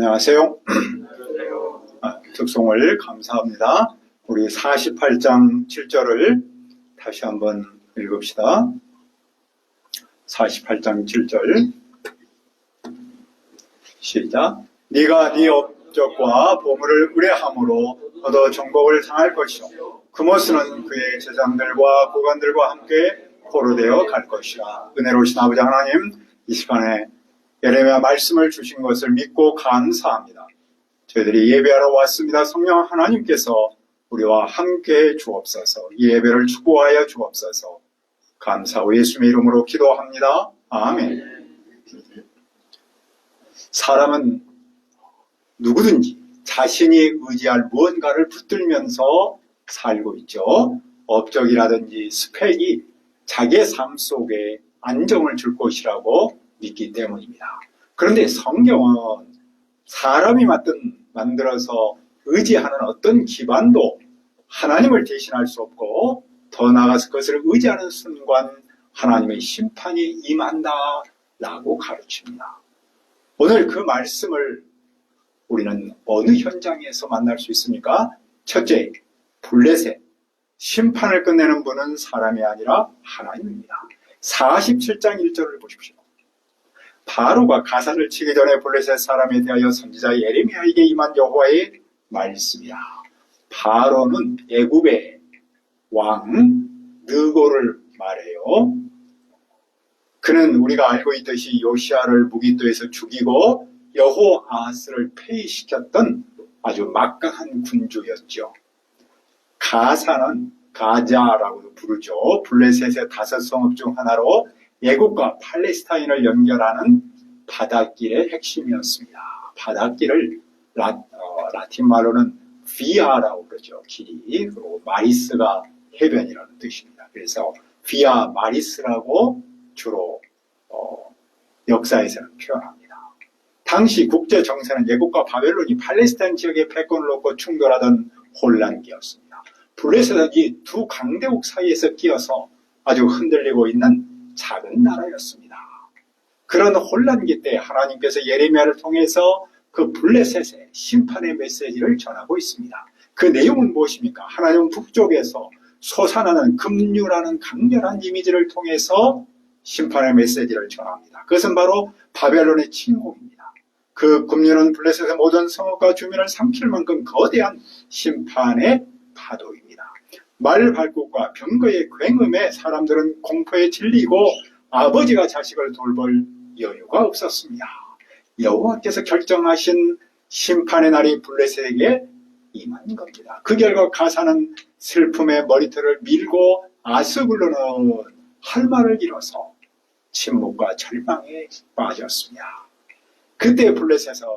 안녕하세요. 특송을 감사합니다. 우리 48장 7절을 다시 한번 읽읍시다. 48장 7절 시작. 네가 네 업적과 보물을 의뢰함으로 얻어 정복을 당할 것이요 그못은 그의 제장들과 고관들과 함께 포로되어 갈 것이라. 은혜로우신 아버지 하나님, 이 시간에 예레미야 말씀을 주신 것을 믿고 감사합니다. 저희들이 예배하러 왔습니다. 성령 하나님께서 우리와 함께 주옵소서. 이 예배를 축복하여 주옵소서. 감사하고 예수님의 이름으로 기도합니다. 아멘. 사람은 누구든지 자신이 의지할 무언가를 붙들면서 살고 있죠. 업적이라든지 스펙이 자기의 삶 속에 안정을 줄 것이라고 믿기 때문입니다. 그런데 성경은 사람이 만들어서 의지하는 어떤 기반도 하나님을 대신할 수 없고, 더 나아가서 그것을 의지하는 순간 하나님의 심판이 임한다라고 가르칩니다. 오늘 그 말씀을 우리는 어느 현장에서 만날 수 있습니까? 첫째, 블레셋. 심판을 끝내는 분은 사람이 아니라 하나님입니다. 47장 1절을 보십시오. 바로가 가사를 치기 전에 블레셋 사람에 대하여 선지자 예레미야에게 임한 여호와의 말씀이야. 바로는 애굽의 왕 느고를 말해요. 그는 우리가 알고 있듯이 요시아를 무기토에서 죽이고 여호아하스를 폐위시켰던 아주 막강한 군주였죠. 가사는 가자라고도 부르죠. 블레셋의 5성읍 중 하나로 애굽과 팔레스타인을 연결하는 바닷길의 핵심이었습니다. 바닷길을 라틴 말로는 비아라고 그러죠. 길이. 그리고 마리스가 해변이라는 뜻입니다. 그래서 비아 마리스라고 주로 역사에서는 표현합니다. 당시 국제 정세는 애굽과 바벨론이 팔레스타인 지역에 패권을 놓고 충돌하던 혼란기였습니다. 블레셋은 이 두 강대국 사이에서 끼어서 아주 흔들리고 있는 작은 나라였습니다. 그런 혼란기 때 하나님께서 예레미야를 통해서 그 블레셋의 심판의 메시지를 전하고 있습니다. 그 내용은 무엇입니까? 하나님은 북쪽에서 솟아나는 급류라는 강렬한 이미지를 통해서 심판의 메시지를 전합니다. 그것은 바로 바벨론의 침공입니다. 그 급류는 블레셋의 모든 성읍과 주민을 삼킬 만큼 거대한 심판의 파도입니다. 말 발굽과 병거의 굉음에 사람들은 공포에 질리고 아버지가 자식을 돌볼 여유가 없었습니다. 여호와께서 결정하신 심판의 날이 블레셋에게 임한 겁니다. 그 결과 가사는 슬픔의 머리털을 밀고 아스글론은 할 말을 잃어서 침묵과 절망에 빠졌습니다. 그때 블레셋은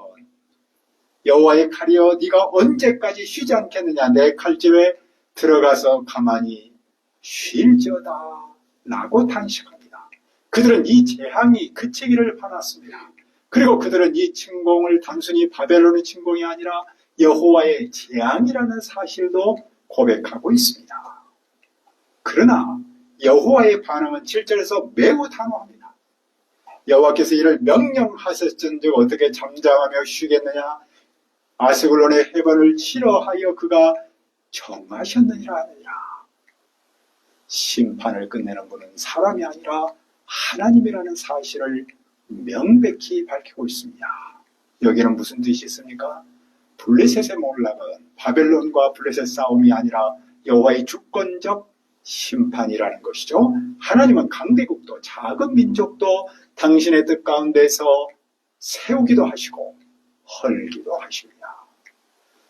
여호와의 칼이여 네가 언제까지 쉬지 않겠느냐, 내 칼집에 들어가서 가만히 쉴지어다 라고 탄식합니다. 그들은 이 재앙이 그치기를 바랐습니다. 그리고 그들은 이 침공을 단순히 바벨론의 침공이 아니라 여호와의 재앙이라는 사실도 고백하고 있습니다. 그러나 여호와의 반응은 7절에서 매우 단호합니다. 여호와께서 이를 명령하셨은즉 어떻게 잠잠하며 쉬겠느냐, 아스글론의 해변을 싫어하여 그가 정하셨느니라 하느니라. 심판을 끝내는 분은 사람이 아니라 하나님이라는 사실을 명백히 밝히고 있습니다. 여기는 무슨 뜻이 있습니까? 블레셋의 몰락은 바벨론과 블레셋 싸움이 아니라 여호와의 주권적 심판이라는 것이죠. 하나님은 강대국도 작은 민족도 당신의 뜻 가운데서 세우기도 하시고 헐기도 하십니다.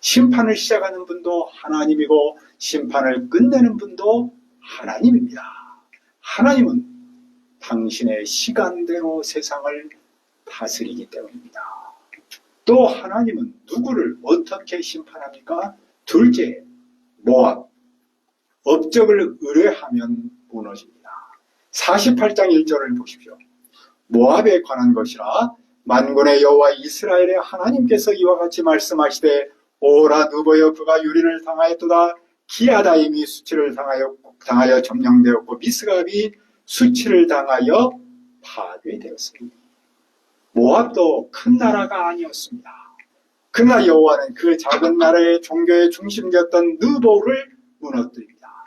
심판을 시작하는 분도 하나님이고 심판을 끝내는 분도 하나님입니다. 하나님은 당신의 시간대로 세상을 다스리기 때문입니다. 또 하나님은 누구를 어떻게 심판합니까? 둘째, 모압. 업적을 의뢰하면 무너집니다. 48장 1절을 보십시오. 모압에 관한 것이라 만군의 여호와 이스라엘의 하나님께서 이와 같이 말씀하시되 오라 누보여 그가 유리를 당하였도다. 기아다임이 수치를 당하여 점령되었고 미스갑이 수치를 당하여 파괴되었습니다. 모압도 큰 나라가 아니었습니다. 그러나 여호와는 그 작은 나라의 종교의 중심되었던 느보를 무너뜨립니다.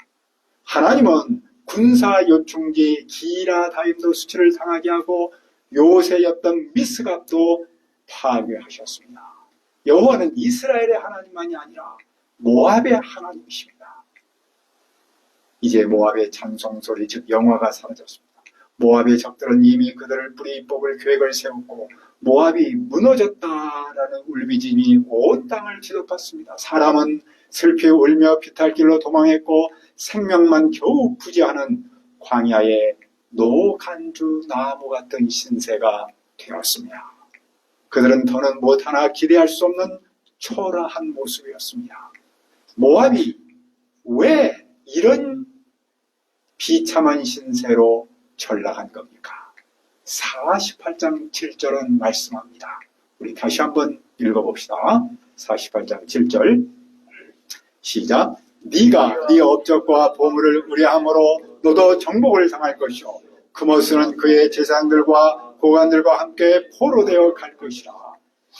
하나님은 군사 요충지 기라다임도 수치를 당하게 하고 요새였던 미스갑도 파괴하셨습니다. 여호와는 이스라엘의 하나님만이 아니라 모압의 하나님이십니다. 이제 모압의 찬송소리 즉 영화가 사라졌습니다. 모압의 적들은 이미 그들을 뿌리 뽑을 계획을 세웠고 모압이 무너졌다라는 울부짖음이 온 땅을 지도받습니다. 사람은 슬피 울며 비탈길로 도망했고 생명만 겨우 부지하는 광야의 노간주 나무 같은 신세가 되었습니다. 그들은 더는 무엇 하나 기대할 수 없는 초라한 모습이었습니다. 모압이 왜 이런 비참한 신세로 전락한 겁니까? 48장 7절은 말씀합니다. 우리 다시 한번 읽어봅시다. 48장 7절 시작. 네가 네 업적과 보물을 의뢰함으로 너도 정복을 당할 것이요 그모스는 그의 제사장들과 고관들과 함께 포로되어 갈 것이라.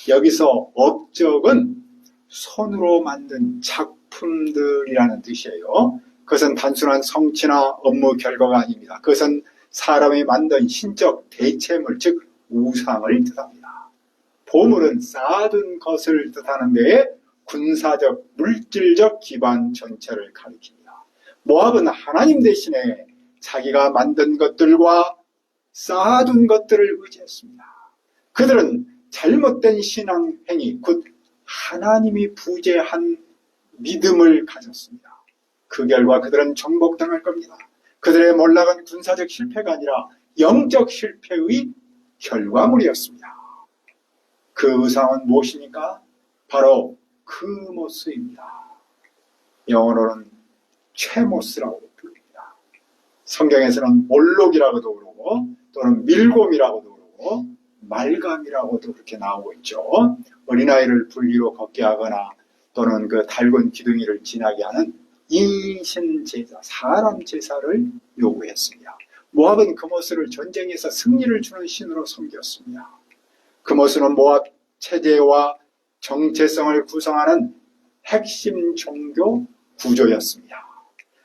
여기서 업적은 손으로 만든 작품들이라는 뜻이에요. 그것은 단순한 성취나 업무 결과가 아닙니다. 그것은 사람이 만든 신적 대체물, 즉 우상을 뜻합니다. 보물은 쌓아둔 것을 뜻하는데 군사적, 물질적 기반 전체를 가리킵니다. 모압은 하나님 대신에 자기가 만든 것들과 쌓아둔 것들을 의지했습니다. 그들은 잘못된 신앙 행위, 곧 하나님이 부재한 믿음을 가졌습니다. 그 결과 그들은 정복당할 겁니다. 그들의 몰락은 군사적 실패가 아니라 영적 실패의 결과물이었습니다. 그 우상은 무엇입니까? 바로 크모스입니다. 영어로는 최모스라고 부릅니다. 성경에서는 몰록이라고도 그러고 또는 밀곰이라고도 그러고 말감이라고도 그렇게 나오고 있죠. 어린아이를 분리로 걷게 하거나 또는 그 달군 기둥이를 지나게 하는 인신제사, 사람 제사를 요구했습니다. 모압은 그모스를 전쟁에서 승리를 주는 신으로 섬겼습니다. 그모스는 모압 체제와 정체성을 구성하는 핵심 종교 구조였습니다.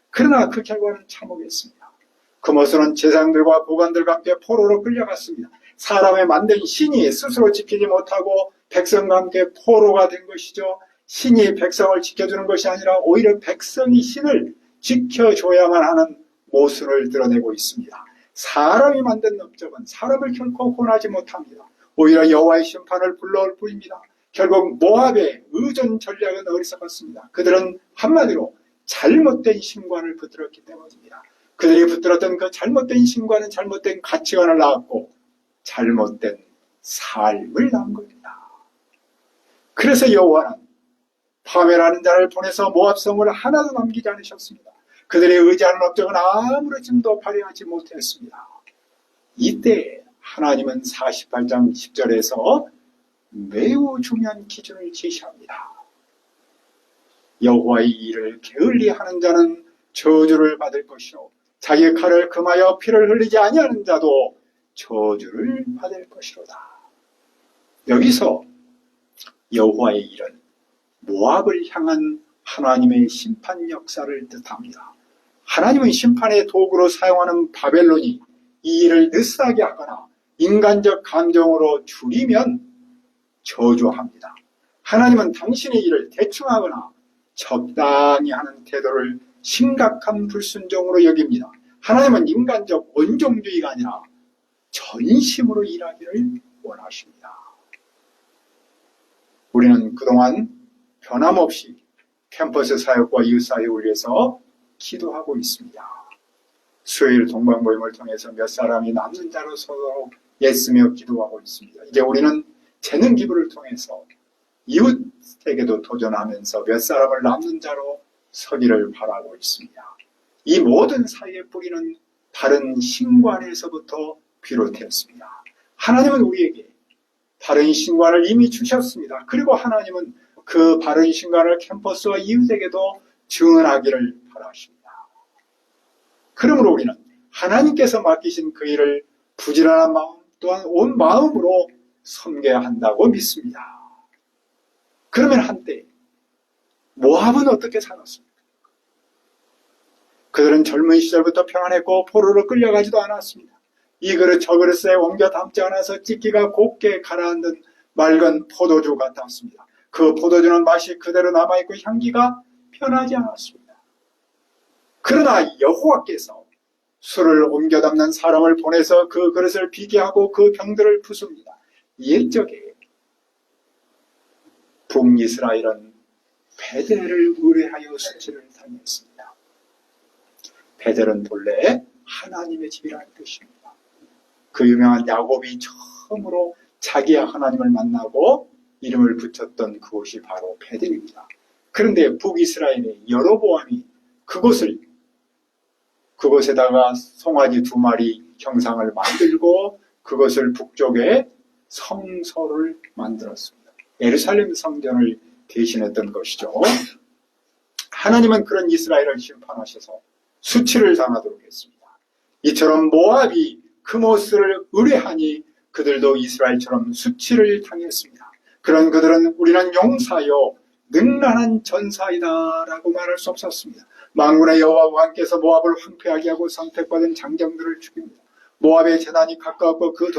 그러나 그 결과는 참혹했습니다. 그모스는 제사장들과 고관들과 함께 포로로 끌려갔습니다. 사람의 만든 신이 스스로 지키지 못하고 백성과 함께 포로가 된 것이죠. 신이 백성을 지켜주는 것이 아니라 오히려 백성이 신을 지켜줘야만 하는 모순을 드러내고 있습니다. 사람이 만든 업적은 사람을 결코 권하지 못합니다. 오히려 여호와의 심판을 불러올 뿐입니다. 결국 모압의 의존 전략은 어리석었습니다. 그들은 한마디로 잘못된 신관을 붙들었기 때문입니다. 그들이 붙들었던 그 잘못된 신관은 잘못된 가치관을 낳았고 잘못된 삶을 낳은 겁니다. 그래서 여호와는 파멸하는 자를 보내서 모압 성을 하나도 남기지 않으셨습니다. 그들의 의지하는 업적은 아무렇지도 발휘하지 못했습니다. 이때 하나님은 48장 10절에서 매우 중요한 기준을 제시합니다. 여호와의 일을 게을리하는 자는 저주를 받을 것이요 자기의 칼을 금하여 피를 흘리지 아니하는 자도 저주를 받을 것이로다. 여기서 여호와의 일은 모압을 향한 하나님의 심판 역사를 뜻합니다. 하나님은 심판의 도구로 사용하는 바벨론이 이 일을 느슨하게 하거나 인간적 감정으로 줄이면 저주합니다. 하나님은 당신의 일을 대충하거나 적당히 하는 태도를 심각한 불순종으로 여깁니다. 하나님은 인간적 원종주의가 아니라 전심으로 일하기를 원하십니다. 우리는 그동안 변함없이 캠퍼스 사역과 이웃 사역을 위해서 기도하고 있습니다. 수요일 동방 모임을 통해서 몇 사람이 남는 자로 서로 애쓰며 기도하고 있습니다. 이제 우리는 재능 기부를 통해서 이웃에게도 도전하면서 몇 사람을 남는 자로 서기를 바라고 있습니다. 이 모든 사이의 뿌리는 바른 신관에서부터 비롯되었습니다. 하나님은 우리에게 바른 신관을 이미 주셨습니다. 그리고 하나님은 그 바른 신관을 캠퍼스와 이웃에게도 증언하기를 바라십니다. 그러므로 우리는 하나님께서 맡기신 그 일을 부지런한 마음 또한 온 마음으로 섬겨야 한다고 믿습니다. 그러면 한때 모압은 어떻게 살았습니까? 그들은 젊은 시절부터 평안했고 포로로 끌려가지도 않았습니다. 이 그릇 저 그릇에 옮겨 담지 않아서 찢기가 곱게 가라앉은 맑은 포도주 같았습니다. 그 포도주는 맛이 그대로 남아있고 향기가 변하지 않았습니다. 그러나 여호와께서 술을 옮겨 담는 사람을 보내서 그 그릇을 비게 하고 그 병들을 부숩니다. 옛적에 북이스라엘은 베델을 의뢰하여 수치를 당했습니다. 베델은 본래 하나님의 집이라는 뜻입니다. 그 유명한 야곱이 처음으로 자기야 하나님을 만나고 이름을 붙였던 그곳이 바로 베델입니다. 그런데 북이스라엘의 여로보암이 그곳에다가 송아지 2마리 형상을 만들고 그것을 북쪽에 성소를 만들었습니다. 예루살렘 성전을 대신했던 것이죠. 하나님은 그런 이스라엘을 심판하셔서 수치를 당하도록 했습니다. 이처럼 모압이 그모스를 의뢰하니 그들도 이스라엘처럼 수치를 당했습니다. 그런 그들은 우리는 용사요 능란한 전사이다 라고 말할 수 없었습니다. 만군의 여호와 왕께서 모압을 황폐하게 하고 선택받은 장정들을 죽입니다. 모압의 재난이 가까웠고 그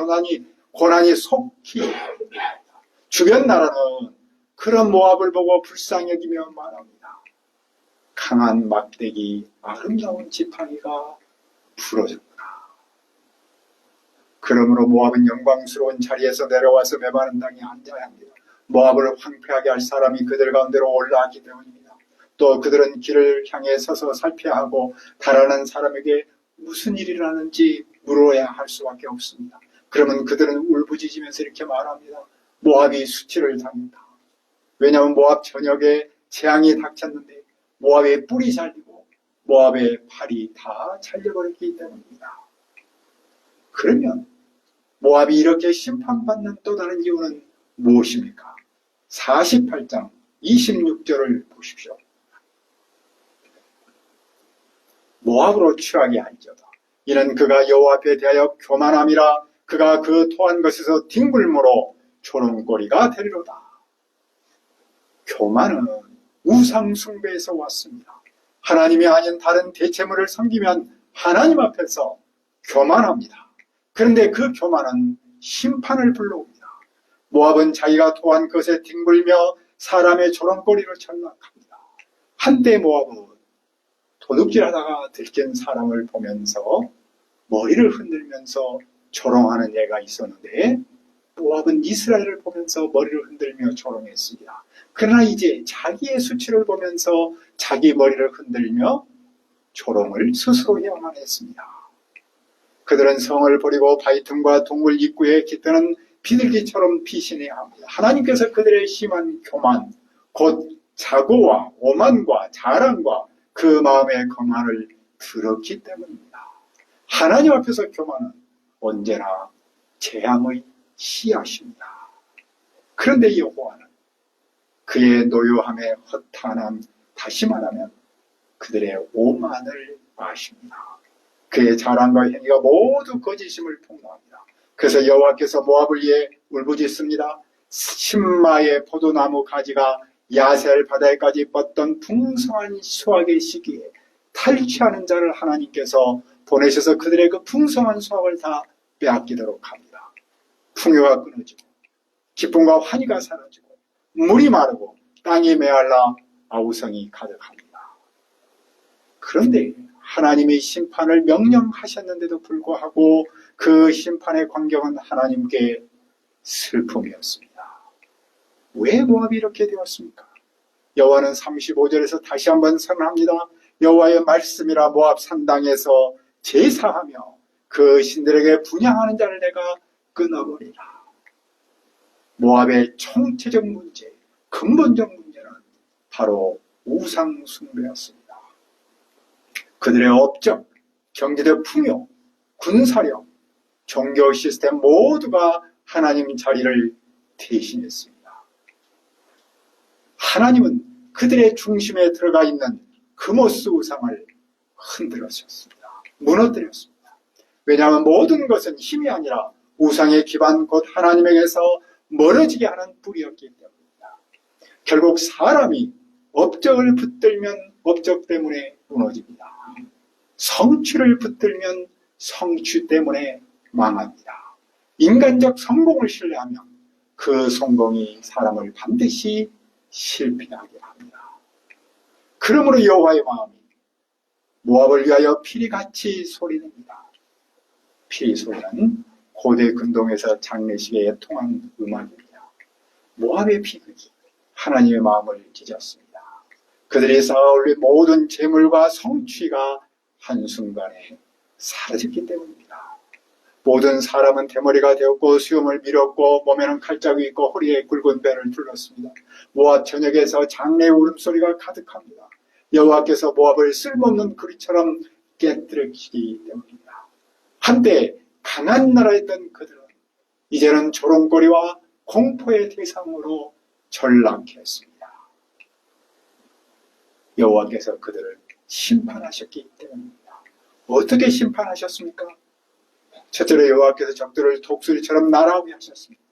고난이 속히 주변 나라는 그런 모압을 보고 불쌍히 여기며 말합니다. 강한 막대기 아름다운 지팡이가 부러졌구나. 그러므로 모압은 영광스러운 자리에서 내려와서 메마른 땅에 앉아야 합니다. 모압을 황폐하게 할 사람이 그들 가운데로 올라왔기 때문입니다. 또 그들은 길을 향해 서서 살펴야 하고 달아난 사람에게 무슨 일이 일어나는지 물어야 할 수밖에 없습니다. 그러면 그들은 울부짖으면서 이렇게 말합니다. 모압이 수치를 당했다. 왜냐하면 모압 전역에 재앙이 닥쳤는데 모압의 뿔이 잘리고 모압의 팔이 다 잘려버렸기 때문입니다. 그러면 모압이 이렇게 심판받는 또 다른 이유는 무엇입니까? 48장 26절을 보십시오. 모압으로 취하게 할지어다. 이는 그가 여호와 앞에 대하여 교만함이라. 그가 그 토한 것에서 뒹굴므로 조롱거리가 되리로다. 교만은 우상 숭배에서 왔습니다. 하나님이 아닌 다른 대체물을 섬기면 하나님 앞에서 교만합니다. 그런데 그 교만은 심판을 불러옵니다. 모압은 자기가 토한 것에 뒹굴며 사람의 조롱거리로 전락합니다. 한때 모압은 도둑질하다가 들킨 사람을 보면서 머리를 흔들면서 조롱하는 예가 있었는데 모압은 이스라엘을 보면서 머리를 흔들며 조롱했습니다. 그러나 이제 자기의 수치를 보면서 자기 머리를 흔들며 조롱을 스스로 해야만 했습니다. 그들은 성을 버리고 바위틈과 동굴 입구에 깃드는 비둘기처럼 피신해야 합니다. 하나님께서 그들의 심한 교만, 곧 자고와 오만과 자랑과 그 마음의 거만을 들었기 때문입니다. 하나님 앞에서 교만은 언제나 재앙의 씨앗입니다. 그런데 여호와는 그의 노요함에 허탄함, 다시 말하면 그들의 오만을 아십니다. 그의 자랑과 행위가 모두 거짓임을 폭로합니다. 그래서 여호와께서 모압을 위해 울부짖습니다. 신마의 포도나무 가지가 야셀 바다에까지 뻗던 풍성한 수확의 시기에 탈취하는 자를 하나님께서 보내셔서 그들의 그 풍성한 수확을 다 빼앗기도록 합니다. 풍요가 끊어지고 기쁨과 환희가 사라지고 물이 마르고 땅이 메말라 아우성이 가득합니다. 그런데 하나님의 심판을 명령하셨는데도 불구하고 그 심판의 광경은 하나님께 슬픔이었습니다. 왜 모압이 이렇게 되었습니까? 여호와는 35절에서 다시 한번 선언합니다. 여호와의 말씀이라 모압 산당에서 제사하며 그 신들에게 분향하는 자를 내가 끊어버리라. 모압의 총체적 문제, 근본적 문제는 바로 우상 숭배였습니다. 그들의 업적, 경제적 풍요, 군사력, 종교 시스템 모두가 하나님 자리를 대신했습니다. 하나님은 그들의 중심에 들어가 있는 그모스 우상을 흔들었습니다. 무너뜨렸습니다. 왜냐하면 모든 것은 힘이 아니라 우상의 기반 곧 하나님에게서 멀어지게 하는 뿌리였기 때문입니다. 결국 사람이 업적을 붙들면 업적 때문에 무너집니다. 성취를 붙들면 성취 때문에 망합니다. 인간적 성공을 신뢰하면 그 성공이 사람을 반드시 실패하게 합니다. 그러므로 여호와의 마음이 모압을 위하여 피리같이 소리냅니다. 피리 소리는 고대 근동에서 장례식에 통한 음악입니다. 모압의 피극이 하나님의 마음을 찢었습니다. 그들이 쌓아올린 모든 재물과 성취가 한순간에 사라졌기 때문입니다. 모든 사람은 대머리가 되었고 수염을 밀었고 몸에는 칼자국이 있고 허리에 굵은 배를 둘렀습니다. 모압 전역에서 장래의 울음소리가 가득합니다. 여호와께서 모압을 쓸모없는 그릇처럼 깨뜨리시기 때문입니다. 한때 강한 나라였던 그들은 이제는 조롱거리와 공포의 대상으로 전락했습니다. 여호와께서 그들을 심판하셨기 때문입니다. 어떻게 심판하셨습니까? 첫째로 여호와께서 적들을 독수리처럼 날아오게 하셨습니다.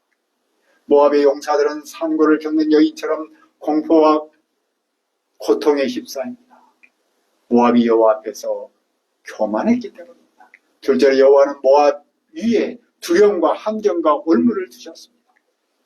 모압의 용사들은 산고를 겪는 여인처럼 공포와 고통에 휩싸입니다. 모압이 여호와 앞에서 교만했기 때문입니다. 둘째로 여호와는 모압 위에 두려움과 함정과 올무를 두셨습니다.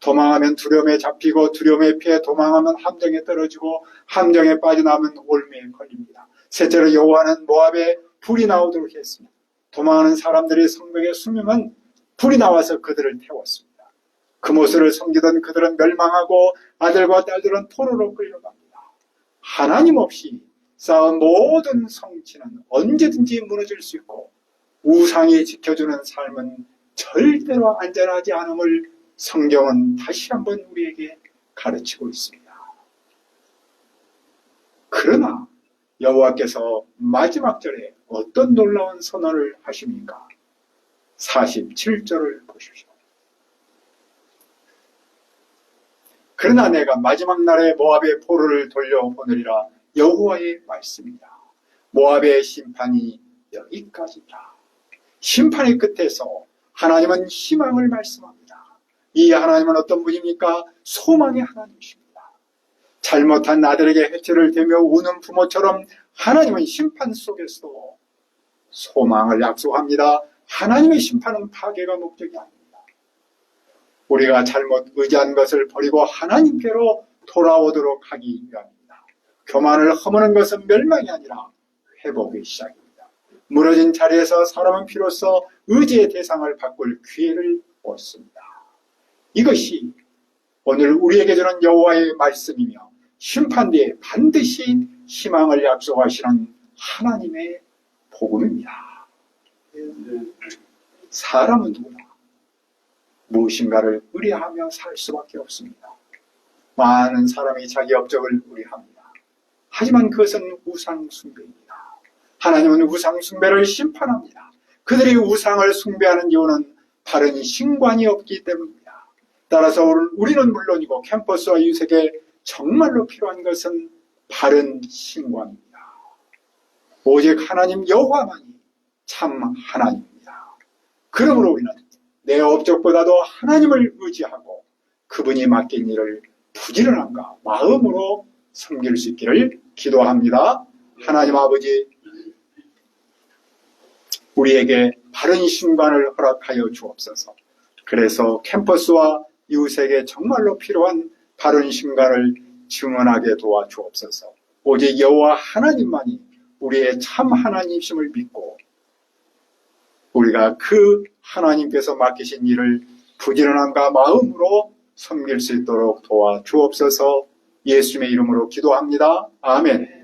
도망하면 두려움에 잡히고 두려움에 피해 도망하면 함정에 떨어지고 함정에 빠져나오면 올무에 걸립니다. 셋째로 여호와는 모압에 불이 나오도록 했습니다. 도망하는 사람들이 성벽에 숨으면 불이 나와서 그들을 태웠습니다. 그모스를 섬기던 그들은 멸망하고 아들과 딸들은 포로로 끌려갑니다. 하나님 없이 쌓은 모든 성취는 언제든지 무너질 수 있고 우상이 지켜주는 삶은 절대로 안전하지 않음을 성경은 다시 한번 우리에게 가르치고 있습니다. 그러나 여호와께서 마지막 절에 어떤 놀라운 선언을 하십니까? 47절을 보십시오. 그러나 내가 마지막 날에 모압의 포로를 돌려보내리라. 여호와의 말씀이다. 모압의 심판이 여기까지다. 심판의 끝에서 하나님은 희망을 말씀합니다. 이 하나님은 어떤 분입니까? 소망의 하나님이십니다. 잘못한 아들에게 해체를 대며 우는 부모처럼 하나님은 심판 속에서도 소망을 약속합니다. 하나님의 심판은 파괴가 목적이 아닙니다. 우리가 잘못 의지한 것을 버리고 하나님께로 돌아오도록 하기 위함입니다. 교만을 허무는 것은 멸망이 아니라 회복의 시작입니다. 무너진 자리에서 사람은 비로소 의지의 대상을 바꿀 기회를 얻습니다. 이것이 오늘 우리에게 주는 여호와의 말씀이며 심판 뒤에 반드시 희망을 약속하시는 하나님의 복음입니다. 사람은 누구나 무엇인가를 의뢰하며 살 수밖에 없습니다. 많은 사람이 자기 업적을 의뢰합니다. 하지만 그것은 우상 숭배입니다. 하나님은 우상 숭배를 심판합니다. 그들이 우상을 숭배하는 이유는 바른 신관이 없기 때문입니다. 따라서 우리는 물론이고 캠퍼스와 유색에 정말로 필요한 것은 바른 신관입니다. 오직 하나님 여호와만이 참 하나님입니다. 그러므로 우리는 내 업적보다도 하나님을 의지하고 그분이 맡긴 일을 부지런함과 마음으로 섬길 수 있기를 기도합니다. 하나님 아버지, 우리에게 바른 신관을 허락하여 주옵소서. 그래서 캠퍼스와 이웃에게 정말로 필요한 바른 신관을 증언하게 도와주옵소서. 오직 여호와 하나님만이 우리의 참 하나님이심을 믿고 우리가 그 하나님께서 맡기신 일을 부지런함과 마음으로 섬길 수 있도록 도와주옵소서. 예수님의 이름으로 기도합니다. 아멘.